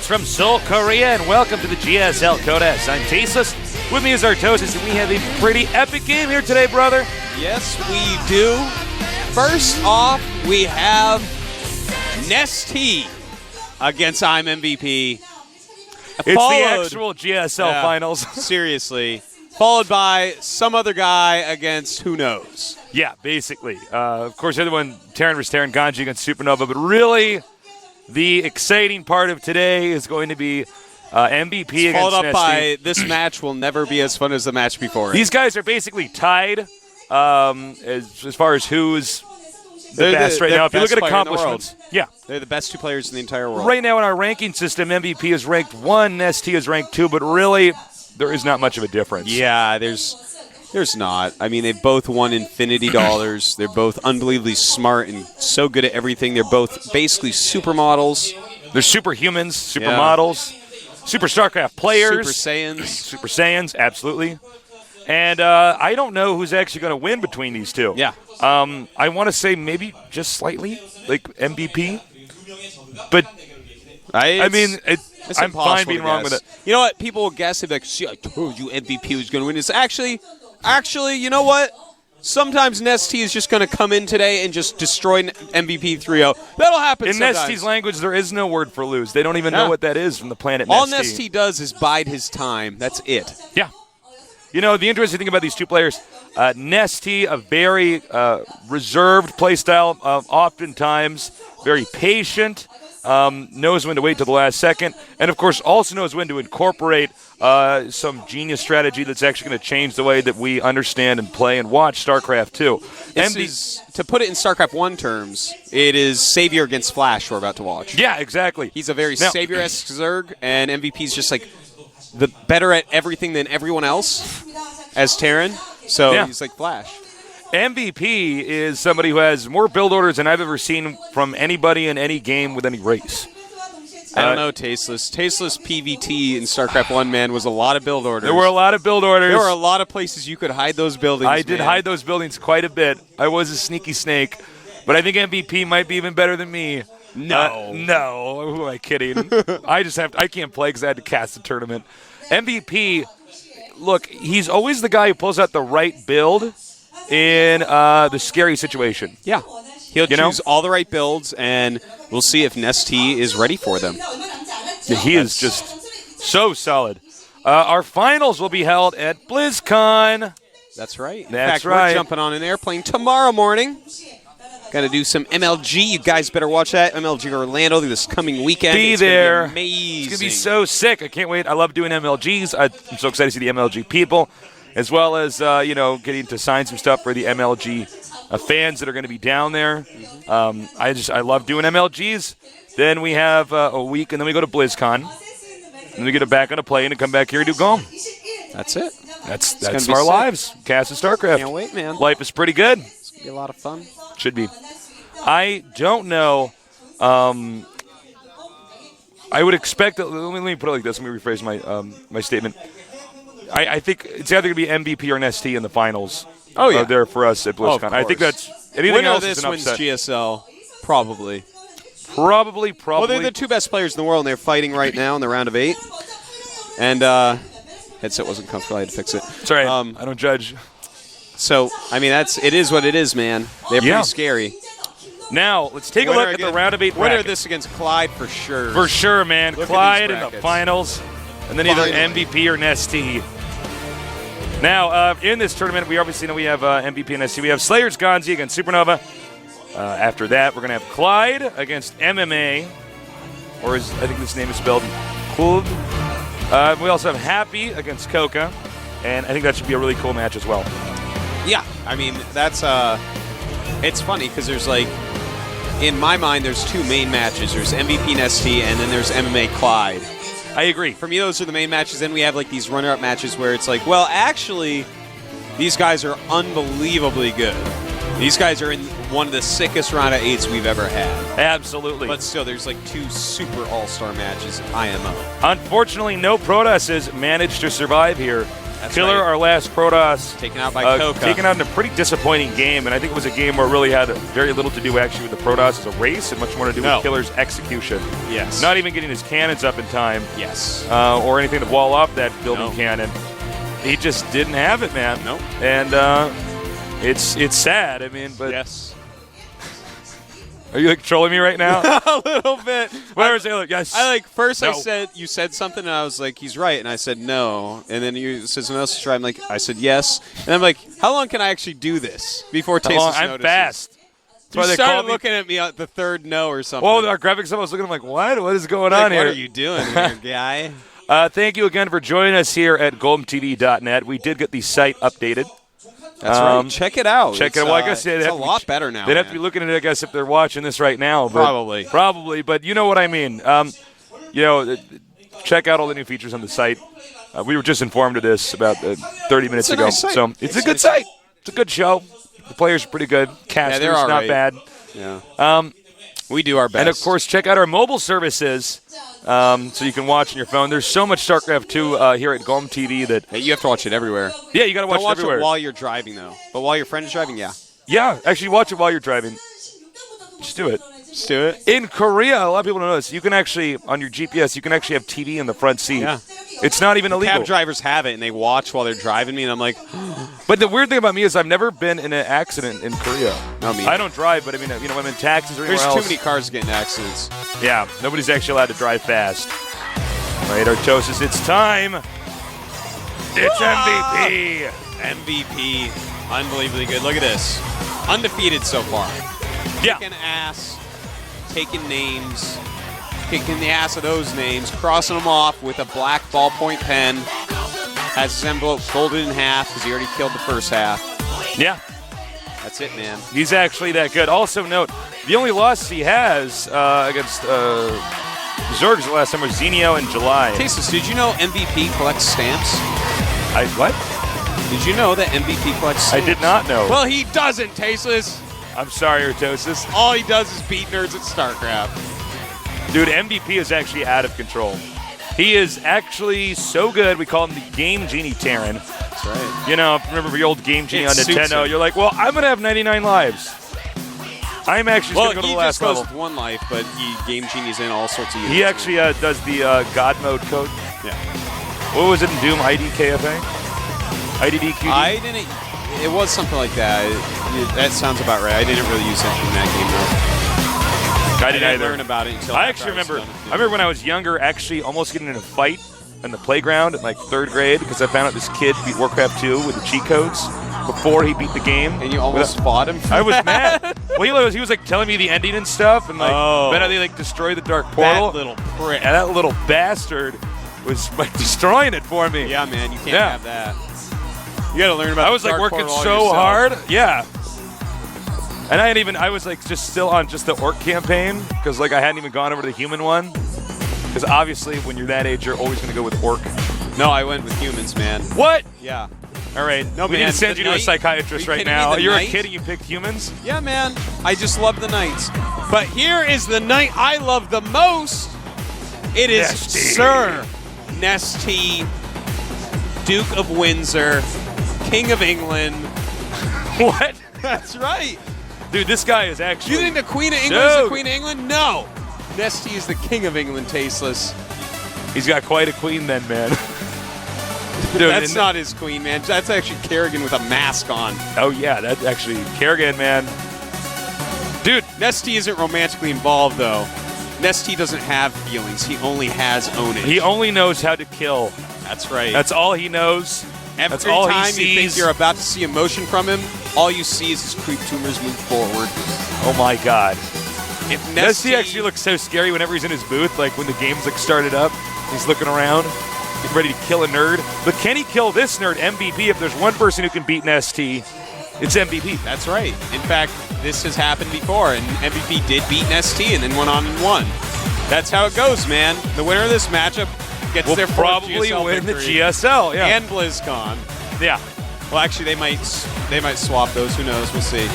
from Seoul, Korea, and welcome to the GSL Codex. I'm Tasteless. With me is Artosis, and we have a pretty epic game here today, brother. Yes, we do. First off, we have NesTea against I'm MVP. It's the actual GSL finals. Seriously. Followed by some other guy against who knows. Yeah, basically. Of course, the other one, Terran vs. Terran, Ganji against Supernova. But really, the exciting part of today is going to be MVP against NesTea. Followed up by this match will never be as fun as the match before. These guys are basically tied as far as who's the best right now. If you look at accomplishments, yeah. They're the best two players in the entire world. Right now in our ranking system, MVP is ranked 1, NesTea is ranked 2, but really, there is not much of a difference. Yeah, there's not. I mean, they both won infinity dollars. They're both unbelievably smart and so good at everything. They're both basically supermodels. They're superhumans, supermodels, Super StarCraft players. Super Saiyans. Super Saiyans, absolutely. And I don't know who's actually going to win between these two. Yeah. I want to say maybe just slightly, like MVP. But, I mean, I'm fine being wrong with it. You know what? People will guess if like, see, I told you MVP was going to win. It's actually, you know what? Sometimes NesTea is just going to come in today and just destroy MVP 3-0. That'll happen sometimes. In NesTea's language, there is no word for lose. They don't even know what that is from the planet NesTea. All NesTea does is bide his time. That's it. Yeah. You know, the interesting thing about these two players, NesTea, a very reserved play style, oftentimes very patient, knows when to wait till the last second, and, of course, also knows when to incorporate some genius strategy that's actually going to change the way that we understand and play and watch StarCraft 2. To put it in StarCraft 1 terms, it is Savior against Flash we're about to watch. Yeah, exactly. He's a very Savior-esque Zerg, and MVP's just like the better at everything than everyone else as Terran, so he's like Flash. MVP is somebody who has more build orders than I've ever seen from anybody in any game with any race. I don't know, Tasteless. Tasteless PvT in StarCraft 1, man, was a lot of build orders. There were a lot of build orders. There were a lot of places you could hide those buildings, I did hide those buildings quite a bit. I was a sneaky snake, but I think MVP might be even better than me. No. No. Who am I kidding? I can't play because I had to cast the tournament. MVP, look, he's always the guy who pulls out the right build in the scary situation. Yeah. He'll choose all the right builds, and we'll see if NesTea is ready for them. He is just so solid. Our finals will be held at BlizzCon. That's right. In That's fact, right. We're jumping on an airplane tomorrow morning. Got to do some MLG. You guys better watch that. MLG Orlando this coming weekend. It's there. Gonna be amazing. It's going to be so sick. I can't wait. I love doing MLGs. I'm so excited to see the MLG people, as well as, getting to sign some stuff for the MLG fans that are going to be down there. I love doing MLGs. Then we have a week, and then we go to BlizzCon. And we get back on a plane and come back here and do GOM. That's it. That's our lives. Cast of StarCraft. Can't wait, man. Life is pretty good. It's going to be a lot of fun. Should be. I don't know. I would expect that. Let me put it like this. Let me rephrase my statement. I think it's either going to be MVP or NesTea in the finals. Oh, yeah. There for us at BlizzCon. I think that's anything Winner else of this is an wins upset. GSL, probably. Probably. Well, they're the two best players in the world, and they're fighting right now in the round of 8. And headset wasn't comfortable. I had to fix it. Sorry, I don't judge. So, I mean, it is what it is, man. They're pretty scary. Now, let's take a look at the round of 8 bracket. Winner of this against Clyde for sure. For sure, man. Look Clyde in the finals, and then either MVP or NesTea. Now, in this tournament, we obviously know we have MVP and NesTea. We have Slayers Ganji against Supernova. After that, we're going to have Clyde against MMA, or I think this name is spelled Klub. We also have Happy against Coca, and I think that should be a really cool match as well. Yeah, I mean, that's it's funny because there's in my mind, there's two main matches. There's MVP NesTea, and then there's MMA Clyde. I agree. For me, those are the main matches. Then we have these runner-up matches where it's well, actually, these guys are unbelievably good. These guys are in one of the sickest round of 8s we've ever had. Absolutely. But still, there's two super all-star matches IMO. Unfortunately, no Protosses managed to survive here. That's Killer, right. our last Protoss. Taken out by Coca. Taken out in a pretty disappointing game, and I think it was a game where it really had very little to do actually with the Protoss as a race and much more to do with Killer's execution. Yes. Not even getting his cannons up in time. Yes. Or anything to wall up that building cannon. He just didn't have it, man. Nope. And it's sad. I mean, but yes. Are you like trolling me right now? A little bit. Whatever. Say, look, yes. First No. I said, you said something, and I was like, he's right. And I said, no. And then you said something else is right. I said, yes. And I'm like, how long can I actually do this before Tasteless I'm notices? fast. That's You why they started called me. looking at me at the third no or something. Well, our graphics, I was looking, I'm like, what? What is going like, on here? What are you doing here, guy? Thank you again for joining us here at goldentv.net. We did get the site updated. That's right. Check it out. Check it out. Well, I guess it's a lot better now. They'd have to be looking at it, I guess, if they're watching this right now. But Probably, but you know what I mean. Check out all the new features on the site. We were just informed of this about 30 minutes ago. Nice site. So it's a good site. It's a good show. The players are pretty good. Casters, they're all not right. bad. Yeah. We do our best. And, of course, check out our mobile services so you can watch on your phone. There's so much StarCraft 2 here at Golem TV that... Hey, you have to watch it everywhere. Yeah, you got to watch Don't it everywhere. it while you're driving, though. But while your friend is driving, yeah. Yeah, actually watch it while you're driving. Just do it. Just do it. In Korea, a lot of people don't know this. You can actually, on your GPS, you can actually have TV in the front seat. Yeah. It's not even illegal. Cab drivers have it, and they watch while they're driving me, and I'm like... But the weird thing about me is I've never been in an accident in Korea. No, me. I don't drive, but I mean, when I'm in taxis or anywhere There's else. too many cars getting accidents. Yeah, nobody's actually allowed to drive fast. All right, Artosis, it's time. It's MVP. MVP. Unbelievably good. Look at this. Undefeated so far. Yeah. Kicking ass. Taking names. Kicking the ass of those names. Crossing them off with a black ballpoint pen. Has his envelope folded in half because he already killed the first half. Yeah. That's it, man. He's actually that good. Also note, the only loss he has against Zergs the last time was Xenio in July. Tasteless, did you know MVP collects stamps? What? Did you know that MVP collects stamps? I did not know. Well, he doesn't, Tasteless. I'm sorry, Artosis. All he does is beat nerds at StarCraft. Dude, MVP is actually out of control. He is actually so good, we call him the Game Genie Terran. That's right. You know, remember the old Game Genie It on suits Nintendo? him. You're like, well, I'm going to have 99 lives. I'm actually going to go to the last he just level. goes with one life, but Game Genie's in all sorts of units. He actually does the God mode code. Yeah. What was it in Doom? IDKFA? IDDQD? I didn't. It was something like that. That sounds about right. I didn't really use it in that game, though. I didn't either. learn about it until I after actually was remember. done with I it. remember when I was younger, actually almost getting in a fight in the playground in like 3rd grade because I found out this kid beat Warcraft 2 with the cheat codes before he beat the game. And you almost fought him. I was mad. Well, he was like telling me the ending and stuff, and like then they like destroy the dark portal. That little prick. And that little bastard was like destroying it for me. Yeah, man, you can't have that. You got to learn about. I was the like dark working portal so yourself. hard. Yeah. And I was like just still on just the orc campaign because like I hadn't even gone over to the human one. Because obviously when you're that age, you're always going to go with orc. No, I went with humans, man. What? Yeah. All right. No, we need man, to send the you to a knight- psychiatrist are you right kidding me? now. The You're knight? a kid and you picked humans? Yeah, man. I just love the knights. But here is the knight I love the most. It is NesTea. Sir NesTea, Duke of Windsor, King of England. What? That's right. Dude, this guy is actually... You think the Queen of England is the Dude. Queen of England? No. NesTea is the King of England, Tasteless. He's got quite a queen then, man. Dude, That's not his queen, man. That's actually Kerrigan with a mask on. Oh, yeah. That's actually Kerrigan, man. Dude. NesTea isn't romantically involved, though. NesTea doesn't have feelings. He only has ownage. He only knows how to kill. That's right. That's all he knows. Every That's all time he you sees. think you're about to see emotion from him, all you see is his creep tumors move forward. Oh, my God. If NesTea actually looks so scary whenever he's in his booth, like when the game's like started up. He's looking around, getting ready to kill a nerd. But can he kill this nerd, MVP? If there's one person who can beat NesTea, it's MVP. That's right. In fact, this has happened before, and MVP did beat NesTea and then went on and won. That's how it goes, man. The winner of this matchup gets Will their fourth probably GSL win the victory. GSL, yeah. And BlizzCon. Yeah. Well, actually, they might swap those. Who knows? We'll see.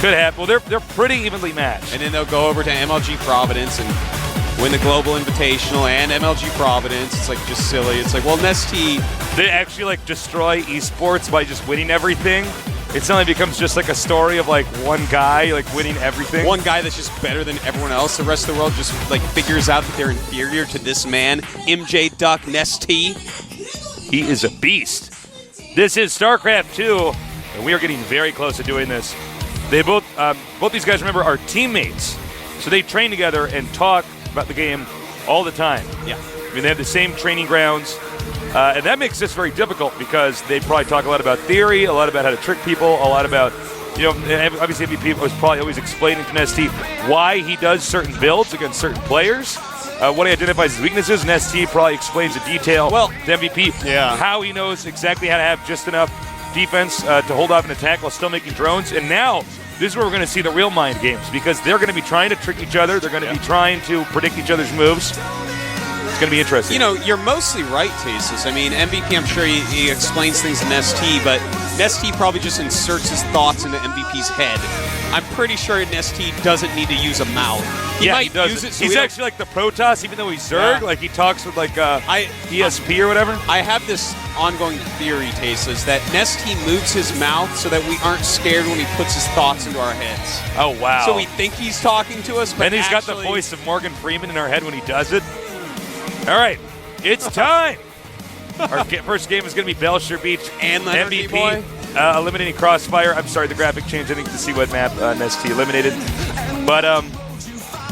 Could happen. Well, they're pretty evenly matched. And then they'll go over to MLG Providence and win the Global Invitational and MLG Providence. It's like just silly. It's like, well, NesTea. They actually like destroy esports by just winning everything. It suddenly becomes just like a story of like one guy like winning everything. One guy that's just better than everyone else. The rest of the world just like figures out that they're inferior to this man, MJ Duck NesTea. He is a beast. This is StarCraft 2, and we are getting very close to doing this. They both these guys, remember, are teammates. So they train together and talk about the game all the time. Yeah. I mean, they have the same training grounds. And that makes this very difficult because they probably talk a lot about theory, a lot about how to trick people, a lot about, obviously MVP was probably always explaining to NesTea why he does certain builds against certain players, what he identifies as weaknesses. NesTea probably explains in detail to MVP how he knows exactly how to have just enough defense to hold off an attack while still making drones. And now this is where we're going to see the real mind games because they're going to be trying to trick each other. They're going to be trying to predict each other's moves. It's going to be interesting. You're mostly right, Tasis. I mean, MVP, I'm sure he explains things to NesTea, but NesTea probably just inserts his thoughts into MVP's head. I'm pretty sure NesTea doesn't need to use a mouth. He might use it. So he's actually like the Protoss, even though he's Zerg. Yeah. Like he talks with like ESP or whatever. I have this ongoing theory, Tasis, that NesTea moves his mouth so that we aren't scared when he puts his thoughts into our heads. Oh, wow. So we think he's talking to us, but and he's got the voice of Morgan Freeman in our head when he does it. All right, it's time. Our first game is going to be Belcher Beach and MVP boy. Eliminating Crossfire. I'm sorry, the graphic changed. I think to see what map NesTea eliminated. But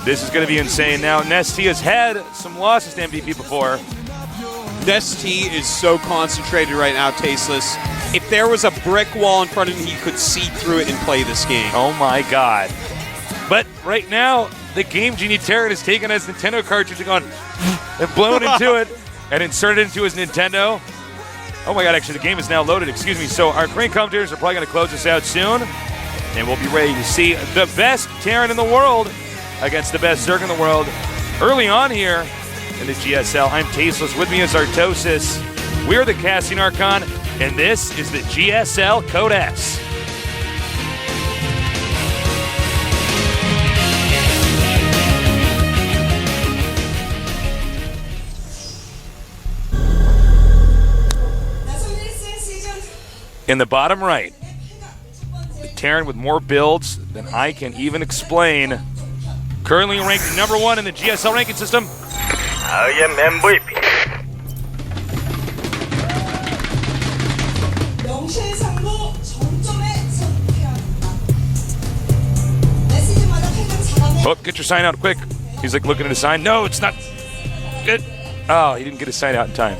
this is going to be insane. Now, NesTea has had some losses to MVP before. NesTea is so concentrated right now, Tasteless. If there was a brick wall in front of him, he could see through it and play this game. Oh, my God. But right now, the Game Genie Terran has taken his Nintendo cartridge and gone and blown into it and inserted it into his Nintendo. Oh my God, actually the game is now loaded, excuse me. So our crane commentators are probably going to close this out soon. And we'll be ready to see the best Terran in the world against the best Zerg in the world early on here in the GSL. I'm Tasteless, with me is Artosis. We're the Casting Archon, and this is the GSL Codex. In the bottom right, the Terran with more builds than I can even explain. Currently ranked #1 in the GSL ranking system. I am MVP. Oh, get your sign out quick. He's like looking at his sign. No, it's not good. Oh, he didn't get his sign out in time.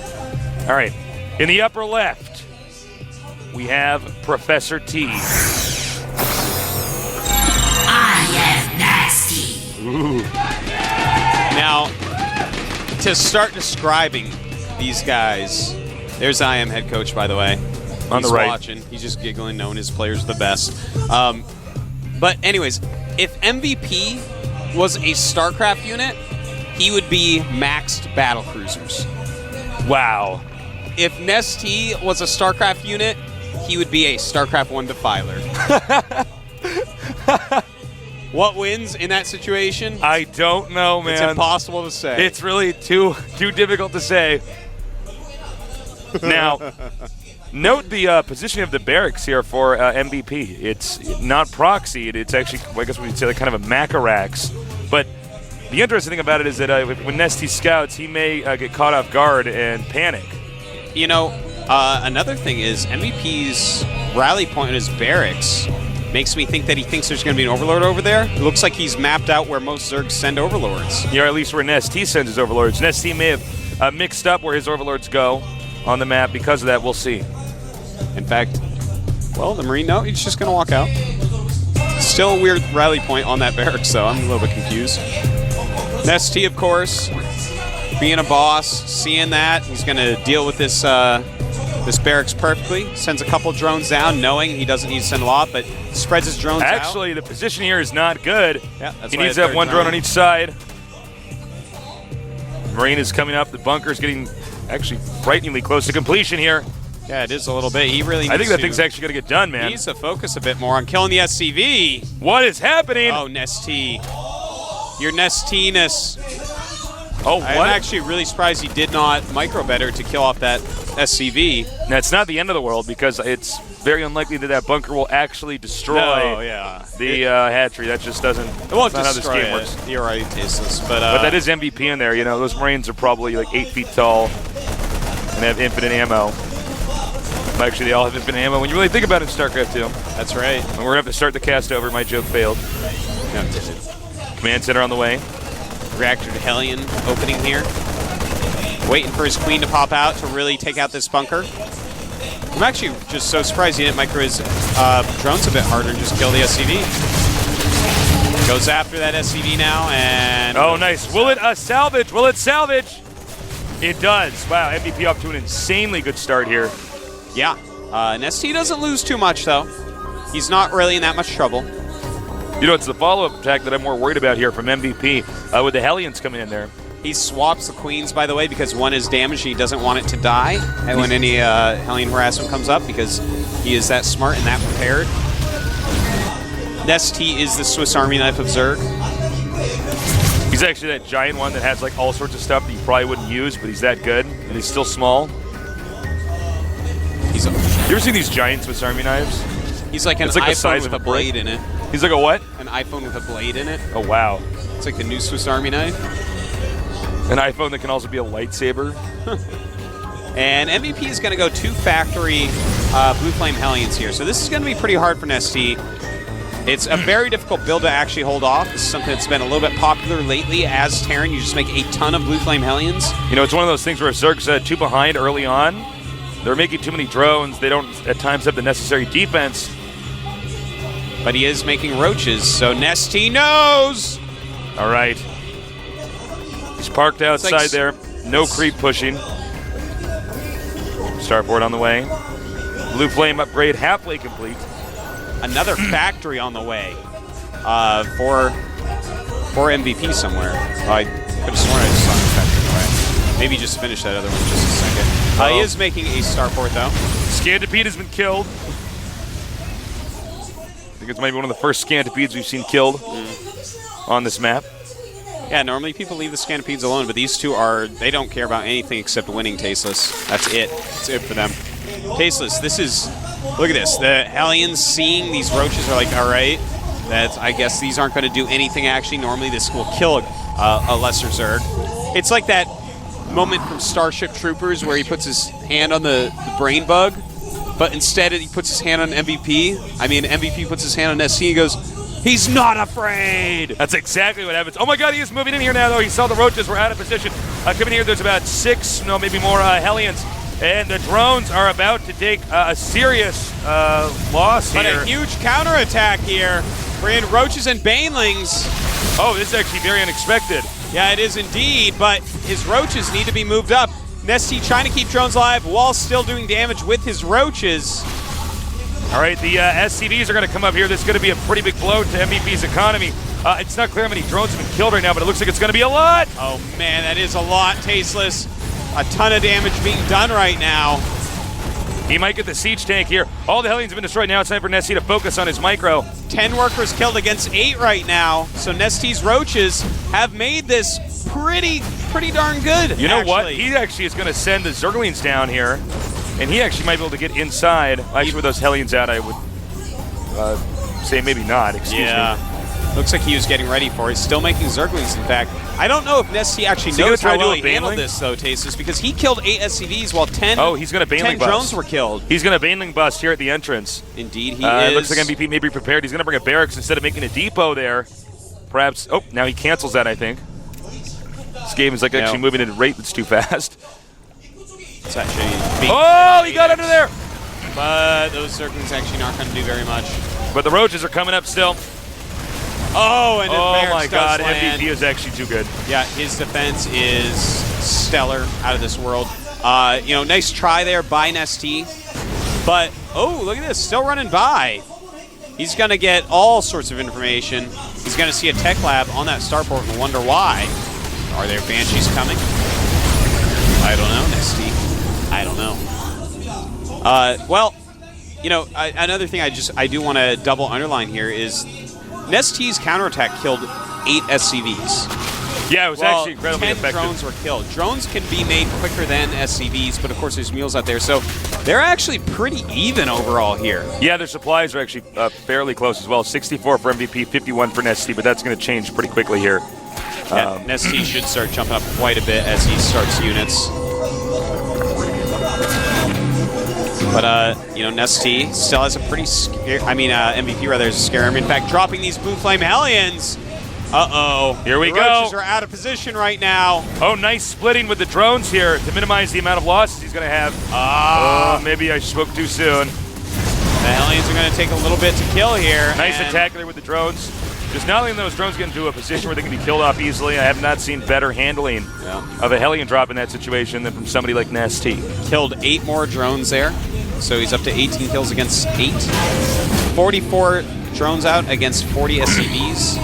All right. In the upper left, we have Professor T. I am nasty. Ooh. Now, to start describing these guys, there's I am head coach, by the way. On the right. He's watching. He's just giggling, knowing his players are the best. But anyways, if MVP was a StarCraft unit, he would be maxed battle cruisers. Wow. If NesTea was a StarCraft unit, he would be a StarCraft 1 Defiler. What wins in that situation? I don't know, man. It's impossible to say. It's really too difficult to say. Now, note the positioning of the barracks here for MVP. It's not proxied. It's actually, I guess we'd say, like kind of a Macarax. But the interesting thing about it is that when NesTea scouts, he may get caught off guard and panic. You know, another thing is MVP's rally point in his barracks makes me think that he thinks there's going to be an Overlord over there. It looks like he's mapped out where most Zergs send Overlords. Yeah, or at least where NesTea sends his Overlords. NesTea may have mixed up where his Overlords go on the map. Because of that, we'll see. In fact, well, the Marine, no, he's just going to walk out. Still a weird rally point on that barracks, though. I'm a little bit confused. NesTea, of course, being a boss, seeing that, he's going to deal with this this barracks perfectly. Sends a couple drones down, knowing he doesn't need to send a lot, but spreads his drones out. Actually, the position here is not good. Yeah, that's he why needs to have one drone on each side. Marine is coming up. The bunker's getting actually frighteningly close to completion here. Yeah, it is a little bit. He really needs I think that thing's actually going to get done, man. He needs to focus a bit more on killing the SCV. What is happening? Oh, NesTea. Your NesTea-ness. Oh, what? I'm actually really surprised he did not micro better to kill off that SCV. Now, it's not the end of the world because it's very unlikely that that bunker will actually destroy the hatchery. That just doesn't. It won't that's not how this destroy game it. works. You're right, Tasteless. But that is MVP in there. You know, those Marines are probably like 8 feet tall and have infinite ammo. Actually, they all have infinite ammo when you really think about it in StarCraft 2. That's right. And we're going to have to start the cast over. My joke failed. No, it didn't. Command center on the way. Reactor to Hellion opening here. Waiting for his queen to pop out to really take out this bunker. I'm actually just so surprised he didn't micro his drones a bit harder and just kill the SCV. Goes after that SCV now, and... Oh, nice. Will it salvage? Will it salvage? It does. Wow, MVP off to an insanely good start here. Yeah. NesTea doesn't lose too much, though. He's not really in that much trouble. You know, it's the follow-up attack that I'm more worried about here from MVP with the Hellions coming in there. He swaps the queens, by the way, because one is damaged and he doesn't want it to die and when any Hellion harassment comes up because he is that smart and that prepared. NesTea is the Swiss Army knife of Zerg. He's actually that giant one that has like all sorts of stuff that you probably wouldn't use, but he's that good, and he's still small. You ever seen these giant Swiss Army knives? He's like an it's like iPhone with a blade in it. He's like a what? An iPhone with a blade in it. Oh, wow. It's like the new Swiss Army knife. An iPhone that can also be a lightsaber. And MVP is going to go 2 factory Blue Flame Hellions here. So this is going to be pretty hard for NesTea. It's a very difficult build to actually hold off. This is something that's been a little bit popular lately as Terran. You just make a ton of Blue Flame Hellions. You know, it's one of those things where Zerg's too behind early on. They're making too many drones. They don't, at times, have the necessary defense. But he is making roaches, so NesTea knows! All right. He's parked outside like there. No creep pushing. Starboard on the way. Blue Flame upgrade halfway complete. Another factory on the way for MVP somewhere. I could have sworn I just saw a factory on the way. Maybe just finish that other one in just a second. He is making a starport, though. Scantipede has been killed. I think it's maybe one of the first Scantipedes we've seen killed on this map. Yeah, normally people leave the Scantipedes alone, but these two they don't care about anything except winning Tasteless. That's it. That's it for them. Tasteless, look at this. The Hellions seeing these roaches are like, all right, I guess these aren't going to do anything actually. Normally this will kill a lesser Zerg. It's like that moment from Starship Troopers where he puts his hand on the brain bug, but instead he puts his hand on MVP. I mean, MVP puts his hand on NesTea and goes, he's not afraid! That's exactly what happens. Oh my god, he is moving in here now, though. He saw the roaches were out of position. Coming here, there's about 6, no, maybe more Hellions. And the drones are about to take a serious loss here. But a huge counterattack here. Bringing roaches and banelings. Oh, this is actually very unexpected. Yeah, it is indeed, but his roaches need to be moved up. NesTea trying to keep drones alive while still doing damage with his roaches. All right, the SCVs are going to come up here. This is going to be a pretty big blow to MVP's economy. It's not clear how many drones have been killed right now, but it looks like it's going to be a lot. Oh, man, that is a lot, Tasteless. A ton of damage being done right now. He might get the siege tank here. All the Hellions have been destroyed. Now it's time for NesTea to focus on his micro. 10 workers killed against 8 right now. So NesTea's roaches have made this pretty darn good. You know what? He actually is going to send the Zerglings down here, and he actually might be able to get inside. Actually, with those Hellions out, I would say maybe not. Excuse me. Looks like he was getting ready for it. Still making Zerglings, in fact. I don't know if NesTea actually knows how well he handled this, though, Tasteless, because he killed 8 SCVs while 10, he's gonna Baneling 10 drones were killed. He's going to Baneling bust here at the entrance. Indeed, he is. Looks like MVP may be prepared. He's going to bring a barracks instead of making a depot there. Perhaps. Oh, now he cancels that, I think. This game is like actually moving at a rate that's too fast. It's actually he got under there! But those Zerglings actually not going to do very much. But the roaches are coming up still. Oh, and my god, MVP is actually too good. Yeah, his defense is stellar, out of this world. Nice try there by NesTea. But, look at this, still running by. He's going to get all sorts of information. He's going to see a tech lab on that starport and wonder why. Are there Banshees coming? I don't know, NesTea. I don't know. Another thing I do want to double underline here is NesTea's counterattack killed 8 SCVs. Yeah, it was actually incredibly 10 effective. drones were killed. Drones can be made quicker than SCVs, but of course there's mules out there, so they're actually pretty even overall here. Yeah, their supplies are actually fairly close as well. 64 for MVP, 51 for NesTea, but that's going to change pretty quickly here. Yeah, NesTea should start jumping up quite a bit as he starts units. But, you know, NesTea still has a pretty MVP rather is a scare him. In fact, dropping these Blue Flame Hellions. Uh-oh. Here we the go. Roaches are out of position right now. Oh, nice splitting with the drones here to minimize the amount of losses he's going to have. Maybe I spoke too soon. The Hellions are going to take a little bit to kill here. Nice attack there with the drones. Just not letting those drones get into a position where they can be killed off easily. I have not seen better handling of a Hellion drop in that situation than from somebody like NesTea. Killed 8 more drones there. So he's up to 18 kills against 8. 44 drones out against 40 SCVs.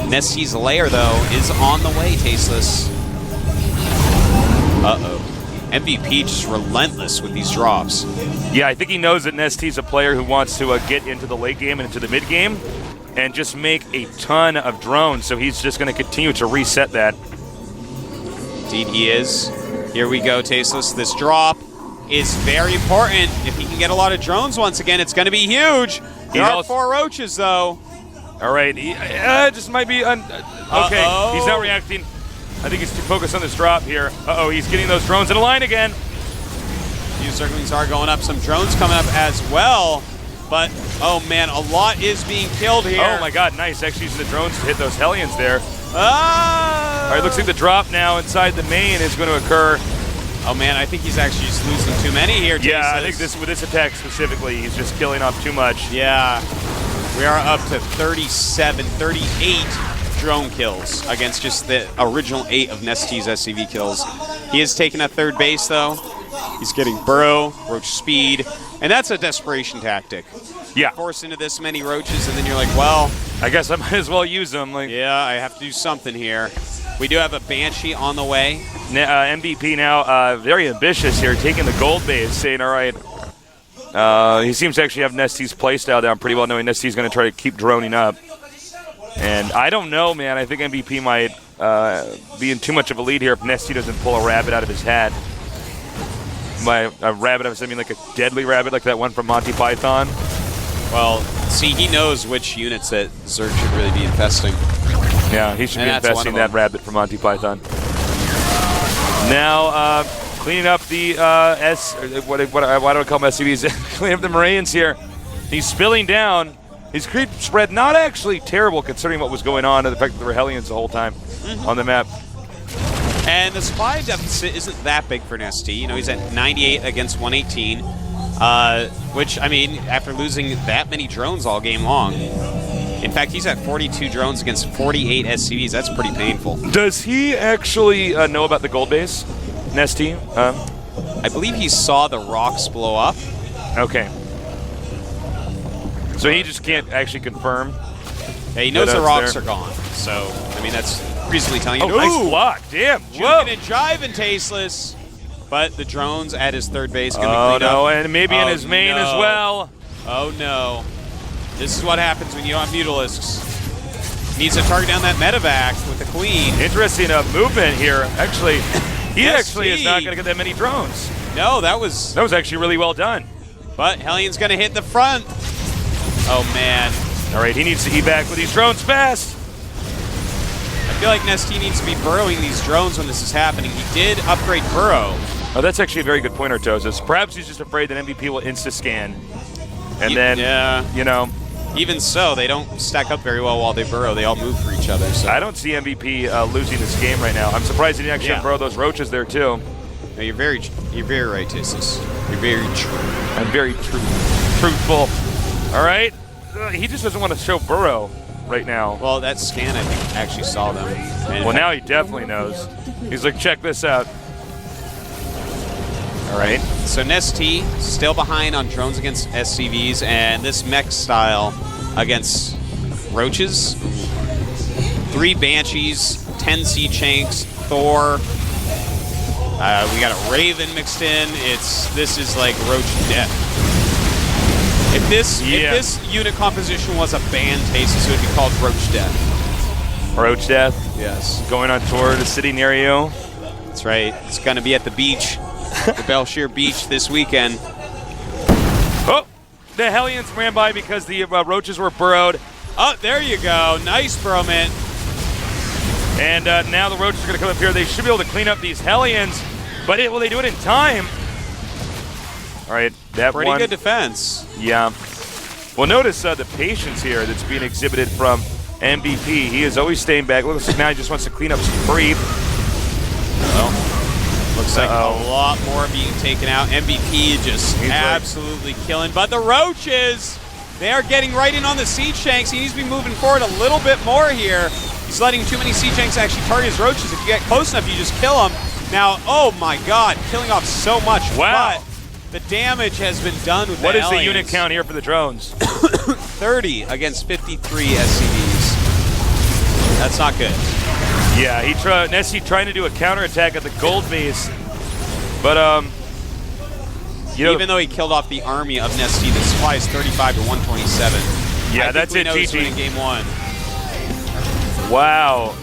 NesTea's lair, though, is on the way, Tasteless. Uh-oh. MVP just relentless with these drops. Yeah, I think he knows that NesTea's a player who wants to get into the late game and into the mid game and just make a ton of drones. So he's just going to continue to reset that. Indeed he is. Here we go, Tasteless. This drop is very important. If he can get a lot of drones once again, it's going to be huge. There are 4 roaches, though. All right. Just might be... okay, he's not reacting. I think he's too focused on this drop here. Uh-oh, he's getting those drones in a line again. Few circlings are going up. Some drones coming up as well. But, oh man, a lot is being killed here. Oh my god, nice. Actually using the drones to hit those Hellions there. Ah! All right, looks like the drop now inside the main is going to occur. Oh man, I think he's actually just losing too many here, Jason. Yeah, I think with this attack specifically, he's just killing off too much. Yeah. We are up to 37, 38 drone kills against just the original 8 of NesTea's SCV kills. He has taken a 3rd base, though. He's getting burrow, roach speed, and that's a desperation tactic. Yeah. Force into this many roaches, and then you're like, well, I guess I might as well use them. Yeah, I have to do something here. We do have a Banshee on the way. MVP now very ambitious here, taking the gold base, saying, all right, he seems to actually have NesTea's playstyle down pretty well, knowing NesTea's going to try to keep droning up. And I don't know, man. I think MVP might be in too much of a lead here if NesTea doesn't pull a rabbit out of his hat. By a rabbit, I mean like a deadly rabbit, like that one from Monty Python. Well, see, he knows which units that Zerg should really be infesting. Yeah, he should be infesting that rabbit from Monty Python. Now, cleaning up the why do I call them SCVs? Cleaning up the Marines here. He's spilling down. His creep spread not actually terrible considering what was going on and the fact that there were Hellions the whole time on the map. And the supply deficit isn't that big for NesTea. You know, he's at 98 against 118, which, I mean, after losing that many drones all game long. In fact, he's at 42 drones against 48 SCVs. That's pretty painful. Does he actually know about the gold base, NesTea? I believe he saw the rocks blow up. Okay. So he just can't actually confirm. Yeah, he knows the rocks are gone. So, I mean, that's reasonably telling you. Oh, nice block. Damn. Whoa. And jiving, Tasteless. But the drones at his 3rd base going to be cleaned up. Oh, no, and maybe in his main as well. Oh, no. This is what happens when you have Mutalisks. Needs to target down that medevac with the Queen. Interesting movement here. Actually, he actually is not going to get that many drones. No, that was actually really well done. But Hellion's going to hit the front. Oh, man. All right, he needs to evac with these drones fast. I feel like NesTea needs to be burrowing these drones when this is happening. He did upgrade burrow. Oh, that's actually a very good point, Artosis. Perhaps he's just afraid that MVP will insta-scan. And then, you know. Even so, they don't stack up very well while they burrow. They all move for each other. So I don't see MVP losing this game right now. I'm surprised he didn't actually burrow those roaches there, too. No, you're very right, Tasteless. You're very true. I'm very truthful. All right. He just doesn't want to show burrow right now. Well, that scan, I think, actually saw them. Well, now he definitely knows. He's like, check this out. All right. So NesTea still behind on drones against SCVs, and this mech style against roaches. 3 Banshees, 10 Sea Chanks, Thor. We got a Raven mixed in. This is like roach death. If this unit composition was a band Tasteless, it would be called Roach Death. Ro8 Death Yes. going on tour to city near you. That's right. It's going to be at the beach, the Belshire Beach this weekend. Oh, the Hellions ran by because the roaches were burrowed. Oh, there you go. Nice, Broman. And now the roaches are going to come up here. They should be able to clean up these Hellions, but will they do it in time? All right, that Pretty one. good defense. Yeah. Well, notice the patience here that's being exhibited from MVP. He is always staying back. Looks like now he just wants to clean up some creep. Well, looks like a lot more being taken out. MVP just absolutely killing. But the roaches, they are getting right in on the siege tanks. He needs to be moving forward a little bit more here. He's letting too many siege tanks actually target his roaches. If you get close enough, you just kill them. Now, oh my God, killing off so much. Wow. But the damage has been done with What the is the Hellions. unit count here for the drones? 30 against 53 SCVs. That's not good. Yeah, NesTea trying to do a counterattack at the gold base, but Even though he killed off the army of NesTea, the supply is 35 to 127. Yeah, I that's think it, we know GG. in game one. Wow.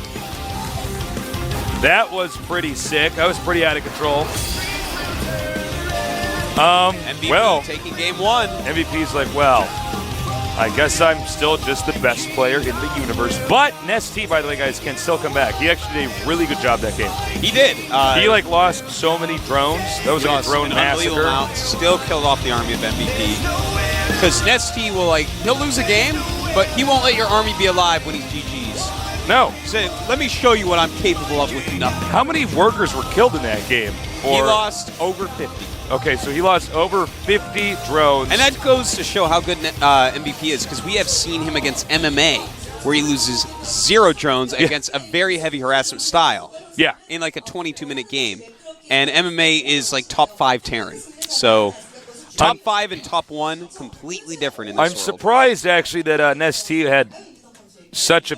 That was pretty sick. That was pretty out of control. MVP Well, taking game one. MVP's like, well, I guess I'm still just the best player in the universe. But NesTea, by the way, guys, can still come back. He actually did a really good job that game. He did. He lost so many drones. That was like a drone massacre. Amount. Still killed off the army of MVP. Because NesTea will he'll lose a game, but he won't let your army be alive when he's GG's. No. So let me show you what I'm capable of with nothing. How many workers were killed in that game? He lost over 50. Okay, so he lost over 50 drones. And that goes to show how good MVP is, because we have seen him against MMA, where he loses 0 drones against a very heavy harassment style. Yeah. In like a 22-minute game. And MMA is like top 5 Terran. So top 5 and top 1, completely different in this world. I'm surprised, actually, that NesTea had such a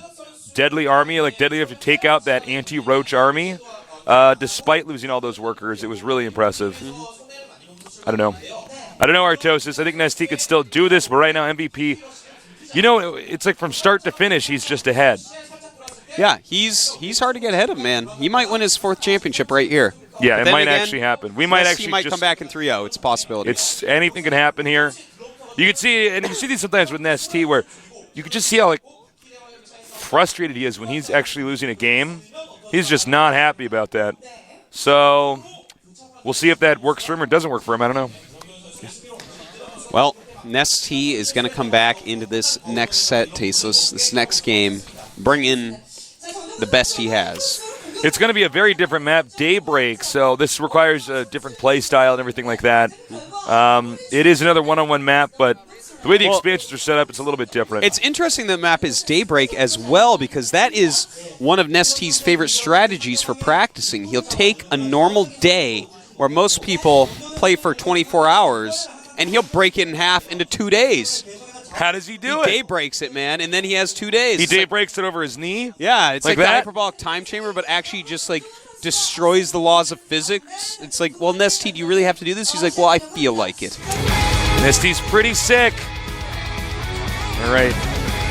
deadly army, like deadly enough to take out that anti-roach army, despite losing all those workers. It was really impressive. Mm-hmm. I don't know, Artosis. I think NesTea could still do this, but right now MVP, it's like from start to finish, he's just ahead. Yeah, he's hard to get ahead of, man. He might win his 4th championship right here. Yeah, but it might actually happen. We might actually come back in 3-0. It's a possibility. Anything can happen here. You can see, and you see these sometimes with NesTea, where you can just see how frustrated he is when he's actually losing a game. He's just not happy about that. So we'll see if that works for him or doesn't work for him. I don't know. Well, NesTea is going to come back into this next set, Tasteless, this next game, bring in the best he has. It's going to be a very different map, Daybreak, so this requires a different play style and everything like that. It is another one-on-one map, but the way the expansions are set up, it's a little bit different. It's interesting the map is Daybreak as well, because that is one of NesTea's favorite strategies for practicing. He'll take a normal day where most people play for 24 hours, and he'll break it in half into 2 days. How does he do it? He daybreaks it, man, and then he has 2 days. He daybreaks it over his knee? Yeah, it's like the that? hyperbolic time chamber, but actually just destroys the laws of physics. It's like, well, NesTea, do you really have to do this? He's like, well, I feel like it. NesTea's pretty sick. All right,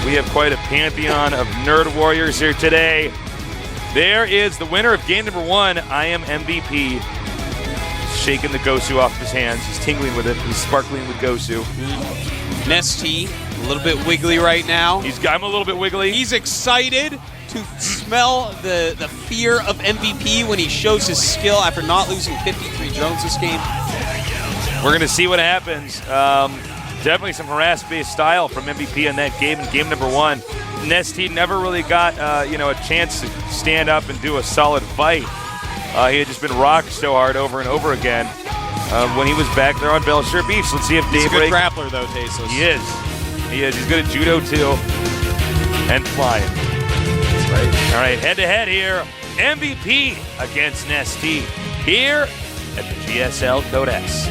we have quite a pantheon of nerd warriors here today. There is the winner of game number 1. I am MVP. Shaking the Gosu off his hands. He's tingling with it. He's sparkling with Gosu. NesTea, a little bit wiggly right now. I'm a little bit wiggly. He's excited to smell the fear of MVP when he shows his skill after not losing 53 drones this game. We're going to see what happens. Definitely some harass-based style from MVP in that game, in game number 1. NesTea never really got a chance to stand up and do a solid fight. He had just been rocked so hard over and over again when he was back there on Belshire Beach. Let's see if He's Daybreak... a good grappler, though, Tasteless. He is. He's good at judo, too. And flying. That's right. All right, head-to-head here. MVP against NesTea here at the GSL Code S.